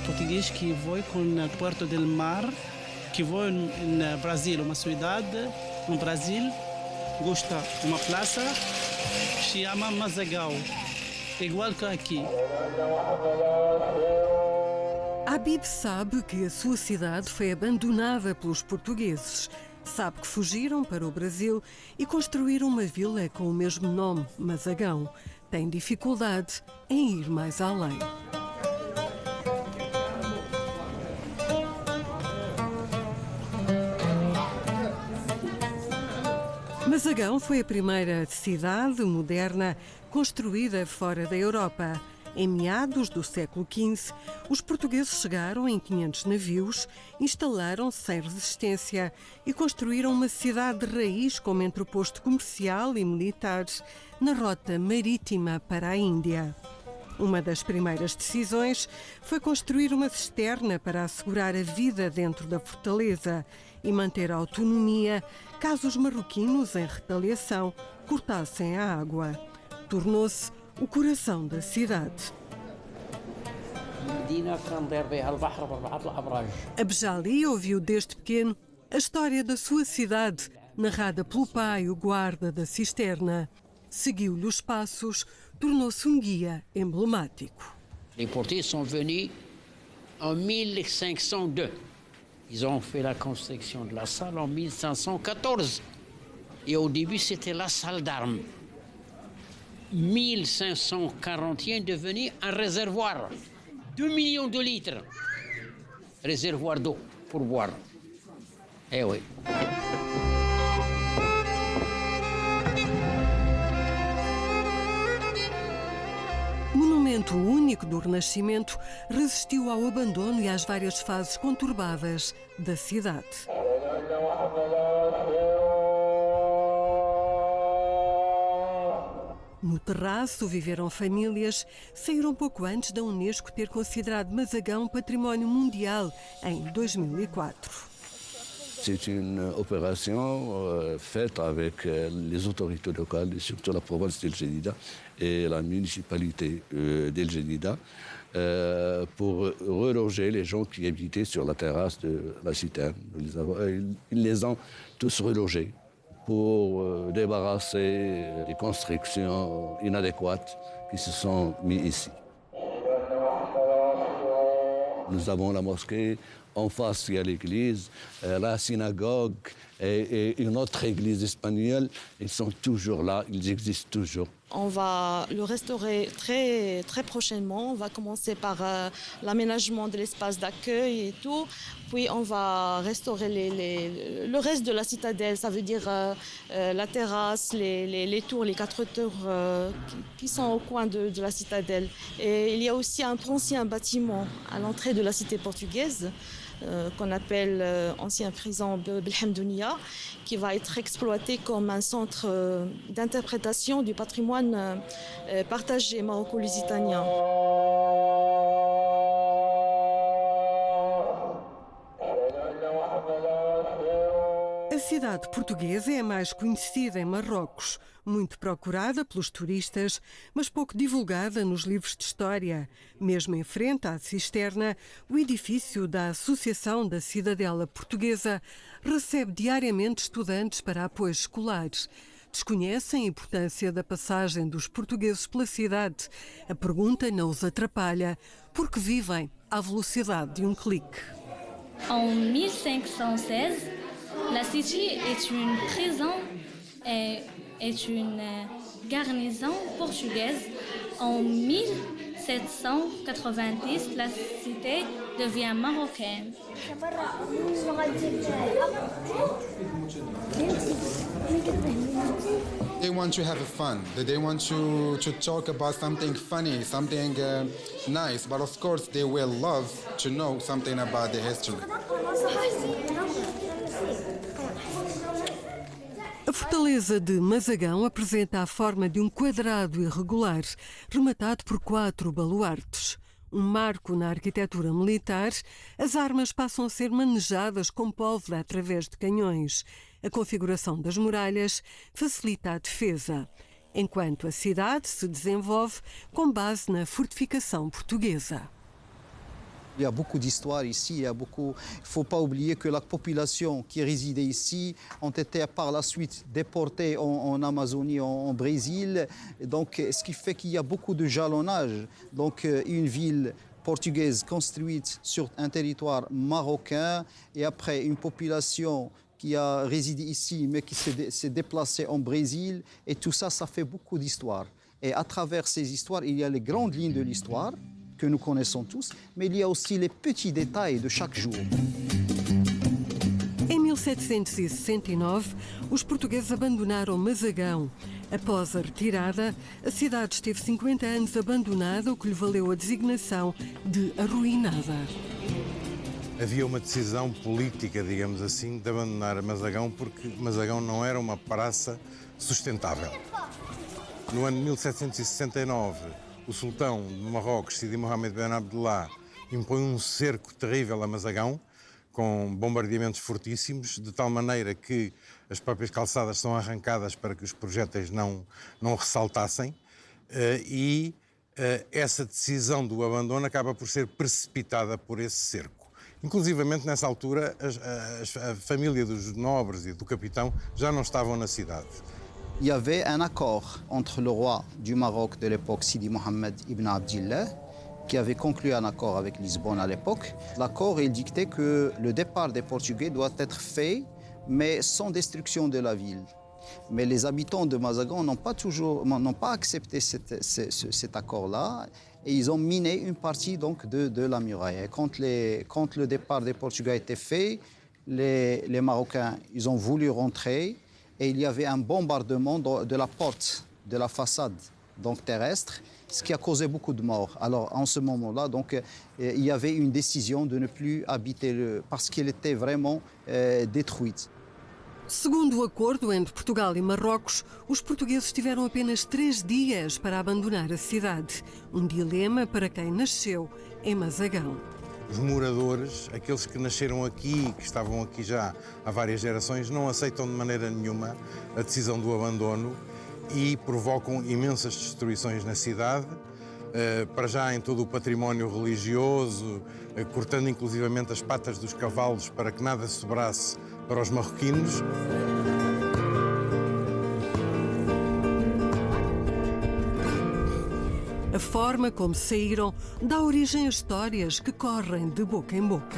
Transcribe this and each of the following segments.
português que foi com o Porto del Mar, que foi no Brasil, uma cidade no Brasil, gosta uma praça, se chama Mazagão, igual que aqui. Habib sabe que a sua cidade foi abandonada pelos portugueses. Sabe que fugiram para o Brasil e construíram uma vila com o mesmo nome, Mazagão. Tem dificuldade em ir mais além. Mazagão foi a primeira cidade moderna construída fora da Europa. Em meados do século XV, os portugueses chegaram em 500 navios, instalaram-se sem resistência e construíram uma cidade de raiz como entreposto comercial e militar na rota marítima para a Índia. Uma das primeiras decisões foi construir uma cisterna para assegurar a vida dentro da fortaleza e manter a autonomia caso os marroquinos, em retaliação, cortassem a água. Tornou-se o coração da cidade. Abjali ouviu desde pequeno a história da sua cidade, narrada pelo pai, o guarda da cisterna. Seguiu-lhe os passos, tornou-se um guia emblemático. Les portiers sont venus en 1502. Ils ont fait la construction de la salle en 1514. Et au début, c'était la salle d'armes. 1541 devenu un réservoir. 2 millions de litres. Réservoir d'eau pour boire. Eh oui. Monumento único do Renascimento, resistiu ao abandono e às várias fases conturbadas da cidade. No terraço viveram famílias, saíram pouco antes da Unesco ter considerado Mazagão património mundial em 2004. C'est une opération faite avec les autorités locales, et surtout la province d'El Jadida et la municipalité d'El Jadida, pour reloger les gens qui habitaient sur la terrasse de la citerne. Ils les ont tous relogés pour débarrasser des constructions inadéquates qui se sont mises ici. Nous avons la mosquée, en face il y a l'église, la synagogue et une autre église espagnole. Ils sont toujours là, ils existent toujours. On va le restaurer très, très prochainement. On va commencer par l'aménagement de l'espace d'accueil et tout. Puis on va restaurer le reste de la citadelle, ça veut dire la terrasse, les tours, les 4 tours qui sont au coin de la citadelle. Et il y a aussi un ancien bâtiment à l'entrée de la cité portugaise, qu'on appelle ancien prison Belhamdounia, qui va être exploité comme un centre d'interprétation du patrimoine partagé maroco-lusitanien. A cidade portuguesa é a mais conhecida em Marrocos, muito procurada pelos turistas, mas pouco divulgada nos livros de história. Mesmo em frente à cisterna, o edifício da Associação da Cidadela Portuguesa recebe diariamente estudantes para apoios escolares. Desconhecem a importância da passagem dos portugueses pela cidade. A pergunta não os atrapalha, porque vivem à velocidade de um clique. En 1516, la cité est une prison et est une garnison portugaise. En 1790, la cité devient marocaine. They want to have fun. They want to talk about something funny, something nice. But of course, they will love to know something about the history. A fortaleza de Mazagão apresenta a forma de um quadrado irregular, rematado por 4 baluartes. Um marco na arquitetura militar, as armas passam a ser manejadas com pólvora através de canhões. A configuração das muralhas facilita a defesa, enquanto a cidade se desenvolve com base na fortificação portuguesa. Il y a beaucoup d'histoires ici, il ne faut pas oublier que la population qui résidait ici ont été par la suite déportée en Amazonie, en Brésil. Donc, ce qui fait qu'il y a beaucoup de jalonnage. Donc, une ville portugaise construite sur un territoire marocain et après une population qui a résidé ici mais qui s'est déplacée en Brésil. Et tout ça, ça fait beaucoup d'histoires. Et à travers ces histoires, il y a les grandes lignes de l'histoire que nous connaissons tous, mais il y a aussi les petits détails de chaque jour. Em 1769, os portugueses abandonaram Mazagão. Após a retirada, a cidade esteve 50 anos abandonada, o que lhe valeu a designação de arruinada. Havia uma decisão política, digamos assim, de abandonar Mazagão, porque Mazagão não era uma praça sustentável. No ano de 1769, o sultão de Marrocos, Sidi Mohamed Ben Abdullah, impõe um cerco terrível a Mazagão, com bombardeamentos fortíssimos, de tal maneira que as próprias calçadas são arrancadas para que os projéteis não ressaltassem, e essa decisão do abandono acaba por ser precipitada por esse cerco. Inclusivamente, nessa altura, a família dos nobres e do capitão já não estavam na cidade. Il y avait un accord entre le roi du Maroc de l'époque, Sidi Mohamed Ibn Abdillah, qui avait conclu un accord avec Lisbonne à l'époque. L'accord, il dictait que le départ des Portugais doit être fait, mais sans destruction de la ville. Mais les habitants de Mazagão n'ont pas accepté cet accord-là, et ils ont miné une partie donc, de la muraille. Et quand le départ des Portugais a été fait, les Marocains ils ont voulu rentrer, et il y avait un bombardement de la porte, de la façade donc terrestre, ce qui a causé beaucoup de morts. Alors, en ce moment-là, donc, il y avait une décision de ne plus habiter parce qu'elle était vraiment détruite. Segundo o acordo entre Portugal e Marrocos, os portugueses tiveram apenas 3 dias para abandonar a cidade. Um dilema para quem nasceu em Mazagão. Os moradores, aqueles que nasceram aqui, que estavam aqui já há várias gerações, não aceitam de maneira nenhuma a decisão do abandono e provocam imensas destruições na cidade, para já em todo o património religioso, cortando inclusivamente as patas dos cavalos para que nada sobrasse para os marroquinos. A forma como saíram dá origem a histórias que correm de boca em boca.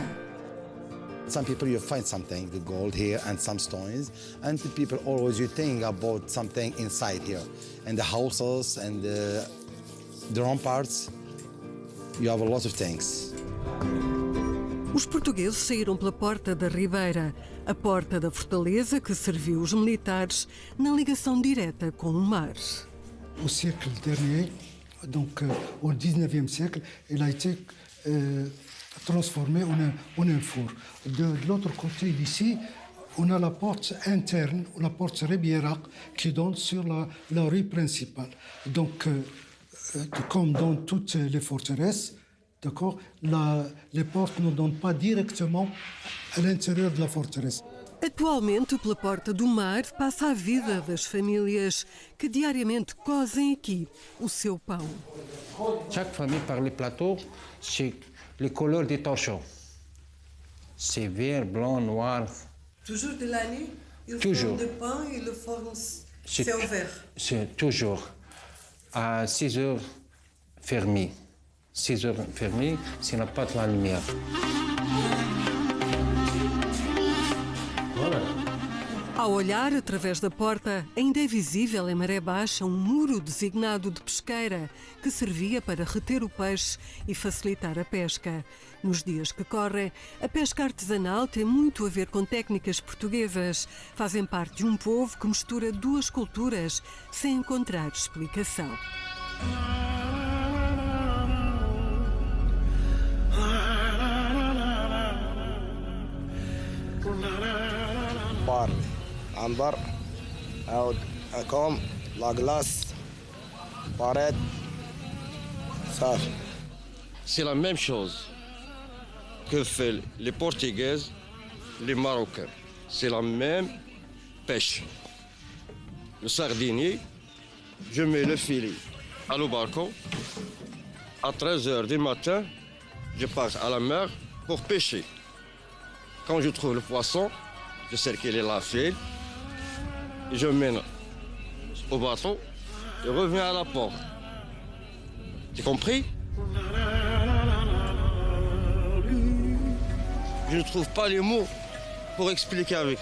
Some people you find something, the gold here and some stones, and the people always you think about something inside here, and the houses and the ramparts. You have a lot of things. Os portugueses saíram pela Porta da Ribeira, a porta da fortaleza que serviu os militares na ligação direta com o mar. Au siècle dernier, donc au 19e siècle, il a été transformé en un four. De l'autre côté d'ici, on a la porte interne, la porte Ribierac, qui donne sur la rue principale. Donc, comme dans toutes les forteresses, d'accord, les portes ne donnent pas directement à l'intérieur de la forteresse. Atualmente, pela Porta do Mar, passa a vida das famílias que diariamente cozem aqui o seu pão. Chaque famille par les plateaux, c'est les couleurs des torchons. C'est vert, blanc, noir. Toujours de l'année, ils font du pain et le forment c'est au vert. C'est toujours à 6 heures fermé. 6 heures fermé, s'il n'y a pas de la lumière. Ao olhar através da porta, ainda é visível em maré baixa um muro designado de pesqueira que servia para reter o peixe e facilitar a pesca. Nos dias que correm, a pesca artesanal tem muito a ver com técnicas portuguesas. Fazem parte de um povo que mistura 2 culturas sem encontrar explicação. Bar, ambar, comme la glace, parette, ça. C'est la même chose que font les Portugais, les Marocains. C'est la même pêche. Le sardinier, je mets le filet à le balcon. À 13 h du matin, je pars à la mer pour pêcher. Quand je trouve le poisson, je sais qu'il est la file, et je mène au bateau et reviens à la porte. Tu compris? Je ne trouve pas les mots pour expliquer avec.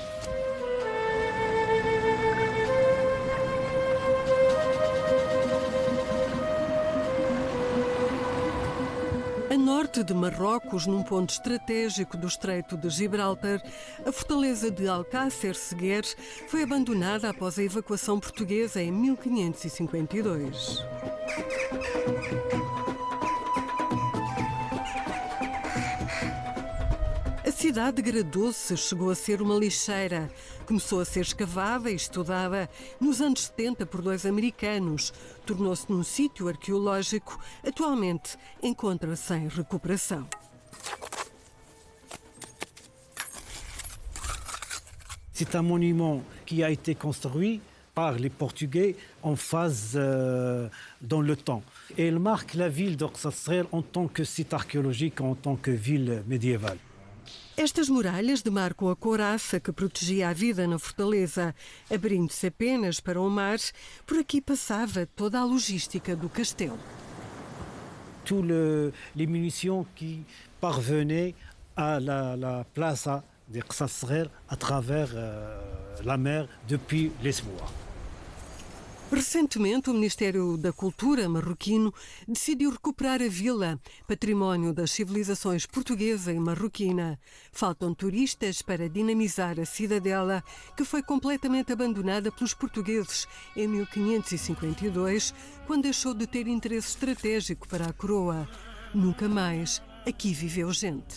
A norte de Marrocos, num ponto estratégico do Estreito de Gibraltar, a fortaleza de Alcácer Seguer foi abandonada após a evacuação portuguesa em 1552. A cidade degradou-se, chegou a ser uma lixeira. Começou a ser escavada e estudada nos anos 70 por 2 americanos. Tornou-se num sítio arqueológico. Atualmente encontra-se em recuperação. C'est un monument qui a été construit par les Portugais en phase dans le temps. Et il marque la ville d'Orsasrel en tant que site archéologique, en tant que ville médiévale. Estas muralhas demarcam a couraça que protegia a vida na fortaleza. Abrindo-se apenas para o mar, por aqui passava toda a logística do castelo. Toutes les munitions qui parvenaient à la plaza de Orsasrel à travers la mer depuis Lisboa. Recentemente, o Ministério da Cultura marroquino decidiu recuperar a vila, património das civilizações portuguesa e marroquina. Faltam turistas para dinamizar a cidadela, que foi completamente abandonada pelos portugueses em 1552, quando deixou de ter interesse estratégico para a coroa. Nunca mais aqui viveu gente.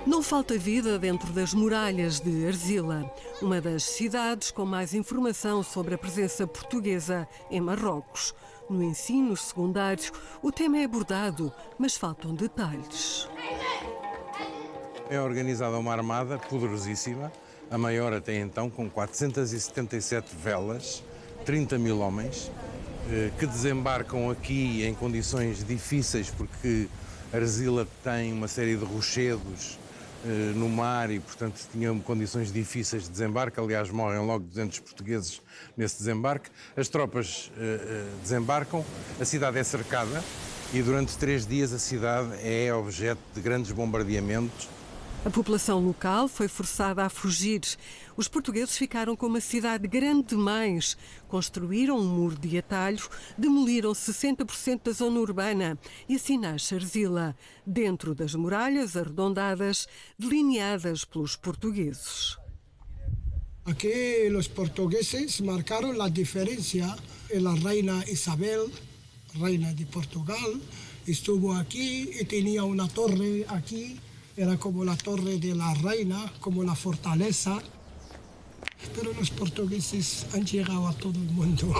Não falta vida dentro das muralhas de Arzila, uma das cidades com mais informação sobre a presença portuguesa em Marrocos. No ensino secundário, o tema é abordado, mas faltam detalhes. É organizada uma armada poderosíssima, a maior até então, com 477 velas, 30 mil homens, que desembarcam aqui em condições difíceis, porque Arzila tem uma série de rochedos no mar e, portanto, tinham condições difíceis de desembarque. Aliás, morrem logo 200 portugueses nesse desembarque. As tropas desembarcam, a cidade é cercada e durante 3 dias a cidade é objeto de grandes bombardeamentos. A população local foi forçada a fugir. Os portugueses ficaram com uma cidade grande demais. Construíram um muro de atalho, demoliram 60% da zona urbana e assim nasce Arzila, dentro das muralhas arredondadas, delineadas pelos portugueses. Aqui os portugueses marcaram a diferença. A reina Isabel, reina de Portugal, estuvo aqui e tinha uma torre aqui. Era como la torre de la reina, como la fortaleza. Pero los portugueses han llegado a todo el mundo.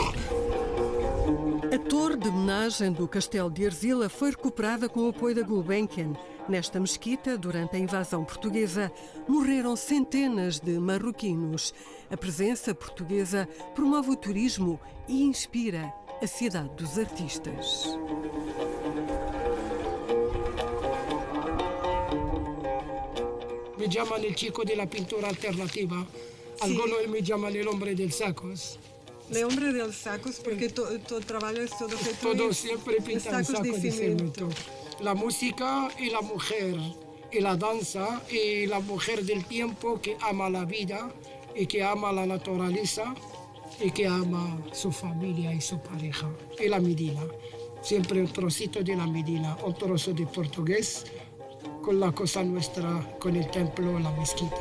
A torre de homenagem do Castelo de Arzila foi recuperada com o apoio da Gulbenkian. Nesta mesquita, durante a invasão portuguesa, morreram centenas de marroquinos. A presença portuguesa promove o turismo e inspira a cidade dos artistas. Me llaman el chico de la pintura alternativa. Algunos me llaman el hombre del sacos. El hombre del sacos, porque tu trabajo es todo feito todo siempre pinta en sacos de cemento. La música y la mujer, y la danza, y la mujer del tiempo que ama la vida, y que ama la naturaleza, y que ama su familia y su pareja. Y la Medina. Siempre un trocito de la Medina, un trozo de portugués, con la cosa nuestra, con el templo, la mezquita.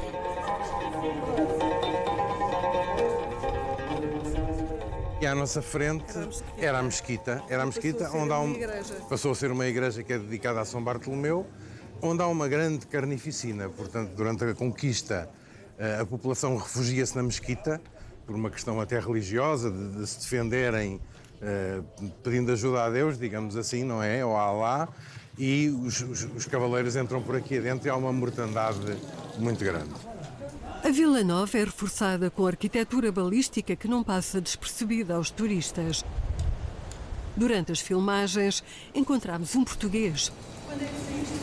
E à nossa frente era a mesquita, onde passou a ser uma igreja que é dedicada a São Bartolomeu, onde há uma grande carnificina. Portanto, durante a conquista, a população refugia-se na mesquita, por uma questão até religiosa, de se defenderem pedindo ajuda a Deus, digamos assim, não é? Ou a Alá. e os cavaleiros entram por aqui adentro e há uma mortandade muito grande. A Vila Nova é reforçada com arquitetura balística que não passa despercebida aos turistas. Durante as filmagens, encontramos um português. Quando é que saíste?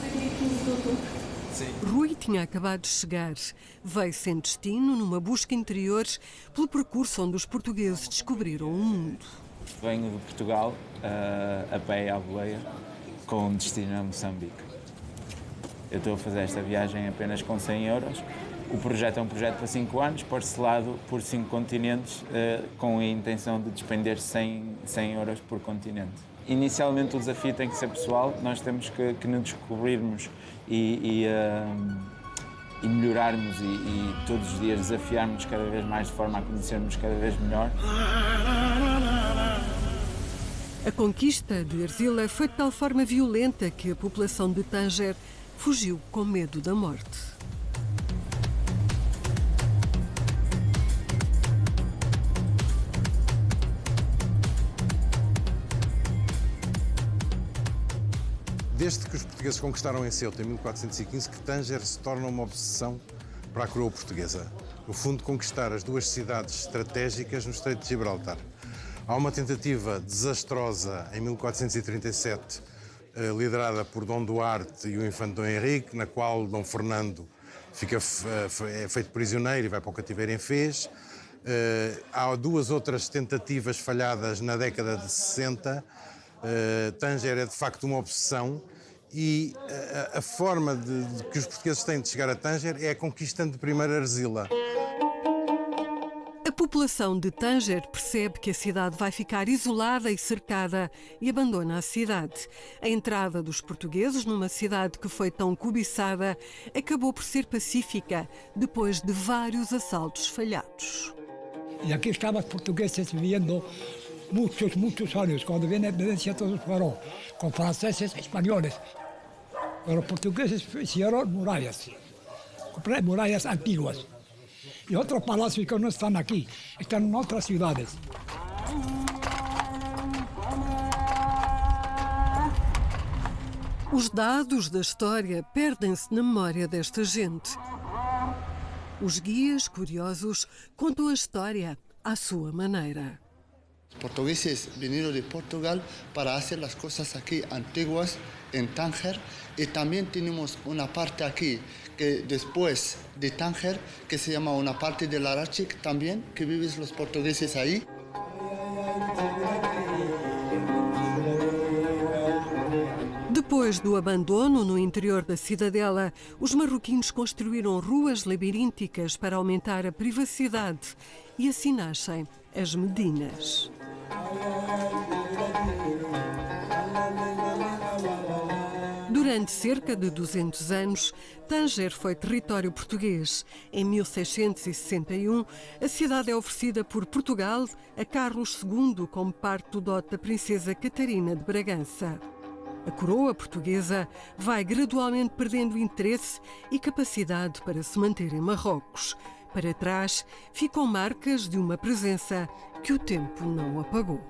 Sim. Rui tinha acabado de chegar. Veio sem destino, numa busca interior, pelo percurso onde os portugueses descobriram o mundo. Venho de Portugal, a pé à boleia, com destino a Moçambique. Eu estou a fazer esta viagem apenas com 100 euros. O projeto é um projeto para 5 anos, parcelado por 5 continentes, com a intenção de despender 100 euros por continente. Inicialmente o desafio tem que ser pessoal, nós temos que nos descobrirmos e melhorarmos e todos os dias desafiarmos cada vez mais de forma a conhecermos cada vez melhor. A conquista de Erzurum foi de tal forma violenta que a população de Tanger fugiu com medo da morte. Desde que os portugueses conquistaram em Ceuta, em 1415, que Tanger se torna uma obsessão para a coroa portuguesa. No fundo, conquistar as duas cidades estratégicas no Estreito de Gibraltar. Há uma tentativa desastrosa em 1437, liderada por Dom Duarte e o infante Dom Henrique, na qual Dom Fernando é feito prisioneiro e vai para o cativeiro em Fez. Há duas outras tentativas falhadas na década de 60. Tanger é de facto uma obsessão e a forma que os portugueses têm de chegar a Tanger é conquistando primeiro Argila. A população de Tanger percebe que a cidade vai ficar isolada e cercada e abandona a cidade. A entrada dos portugueses numa cidade que foi tão cobiçada acabou por ser pacífica depois de vários assaltos falhados. E aqui estavam os portugueses vivendo muchos años, cuando venían todos fueron con franceses, españoles. Pero los portugueses hicieron murallas, murallas antiguas. Y otros palacios que no están aquí, están en otras ciudades. Os dados da história perdem-se na memória desta gente. Os guias curiosos contam a história à sua maneira. Portugueses vinieron de Portugal para hacer las cosas aquí antiguas en Tánger y también tenemos una parte aquí que después de Tánger que se llama una parte de Larachic también que viven los portugueses ahí. Depois do abandono no interior da cidadela, os marroquinos construíram ruas labirínticas para aumentar a privacidade e assim nascem as Medinas. Durante cerca de 200 anos, Tanger foi território português. Em 1661, a cidade é oferecida por Portugal a Carlos II como parte do dote da princesa Catarina de Bragança. A coroa portuguesa vai gradualmente perdendo interesse e capacidade para se manter em Marrocos. Para trás ficam marcas de uma presença que o tempo não apagou.